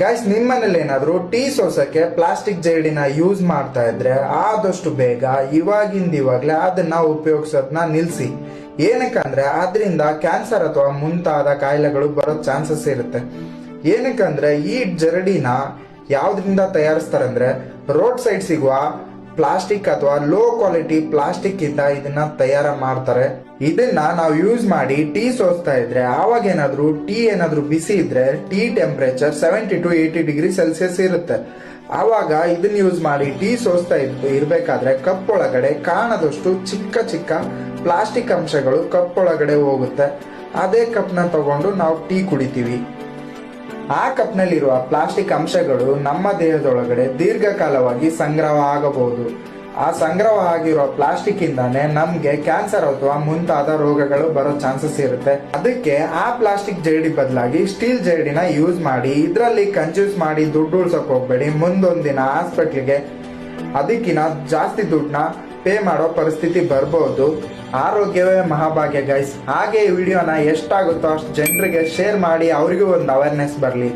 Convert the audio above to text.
Guys, ನಿಮ್ಮನೇಲಿ ಏನಾದ್ರು tea ಸೋಸಕ್ಕೆ plastic ಜರಡಿನ use ಮಾಡ್ತಾ ಇದ್ರೆ ಆದಷ್ಟು ಬೇಗ ಇವಾಗ್ಲೇ ಅದನ್ನ ಉಪಯೋಗಿಸೋದನ್ನ ನಿಲ್ಸಿ. ಏನಕ್ಕಂದ್ರೆ ಅದರಿಂದ ಕ್ಯಾನ್ಸರ್ ಅಥವಾ ಮುಂತಾದ ಕಾಯಿಲೆಗಳು ಬರೋ ಚಾನ್ಸಸ್ ಇರುತ್ತೆ. ಏನಕ್ಕಂದ್ರೆ ಈ ಜರಡಿನ ಯಾವ್ದ್ರಿಂದ ತಯಾರಿಸ್ತಾರೆ ಅಂದ್ರೆ ರೋಡ್ ಸೈಡ್ ಸಿಗುವ ಪ್ಲಾಸ್ಟಿಕ್ ಅಥವಾ ಲೋ ಕ್ವಾಲಿಟಿ ಪ್ಲಾಸ್ಟಿಕ್ ಇಂದ ಇದನ್ನ ತಯಾರ ಮಾಡ್ತಾರೆ. ಇದನ್ನ ನಾವು ಯೂಸ್ ಮಾಡಿ ಟೀ ಸೋಸ್ತಾ ಇದ್ರೆ ಆವಾಗ ಟೀ ಏನಾದ್ರೂ ಬಿಸಿ ಇದ್ರೆ tea temperature 70 to 80 degree Celsius ಇರುತ್ತೆ. ಆವಾಗ ಇದನ್ನ ಯೂಸ್ ಮಾಡಿ ಟೀ ಸೋಸ್ತಾ ಇರ್ಬೇಕಾದ್ರೆ ಕಪ್ ಒಳಗಡೆ ಕಾಣದಷ್ಟು ಚಿಕ್ಕ ಚಿಕ್ಕ ಪ್ಲಾಸ್ಟಿಕ್ ಅಂಶಗಳು ಕಪ್ ಒಳಗಡೆ ಹೋಗುತ್ತೆ. ಅದೇ ಕಪ್ನ ತಗೊಂಡು ನಾವು ಟೀ ಕುಡಿತೀವಿ. ಆ ಕಪ್ನಲ್ಲಿರುವ ಪ್ಲಾಸ್ಟಿಕ್ ಅಂಶಗಳು ನಮ್ಮ ದೇಹದೊಳಗಡೆ ದೀರ್ಘಕಾಲವಾಗಿ ಸಂಗ್ರಹ ಆಗಬಹುದು. ಆ ಸಂಗ್ರಹ ಆಗಿರುವ ಪ್ಲಾಸ್ಟಿಕ್ ಇಂದಾನೆ ನಮ್ಗೆ ಕ್ಯಾನ್ಸರ್ ಅಥವಾ ಮುಂತಾದ ರೋಗಗಳು ಬರೋ ಚಾನ್ಸಸ್ ಇರುತ್ತೆ. ಅದಕ್ಕೆ ಆ ಪ್ಲಾಸ್ಟಿಕ್ ಜರಡಿ ಬದಲಾಗಿ ಸ್ಟೀಲ್ ಜರಡಿನ ಯೂಸ್ ಮಾಡಿ. ಇದರಲ್ಲಿ ಕಂಜೂಸ್ ಮಾಡಿ ದುಡ್ಡು ಉಳ್ಸಕ್ ಹೋಗ್ಬೇಡಿ. ಮುಂದೊಂದಿನ ಹಾಸ್ಪಿಟ್ಲಿಗೆ ಅದಕ್ಕಿಂತ ಜಾಸ್ತಿ ದುಡ್ಡನ್ನ ಪೇ ಮಾಡೋ ಪರಿಸ್ಥಿತಿ ಬರ್ಬೋದು. ಆರೋಗ್ಯವೇ ಮಹಾಭಾಗ್ಯ ಗೈಸ್. ಹಾಗೆ ಈ ವಿಡಿಯೋನ ಎಷ್ಟಾಗುತ್ತೋ ಅಷ್ಟು ಜನರಿಗೆ ಶೇರ್ ಮಾಡಿ, ಅವರಿಗೂ ಒಂದು ಅವೇರ್ನೆಸ್ ಬರಲಿ.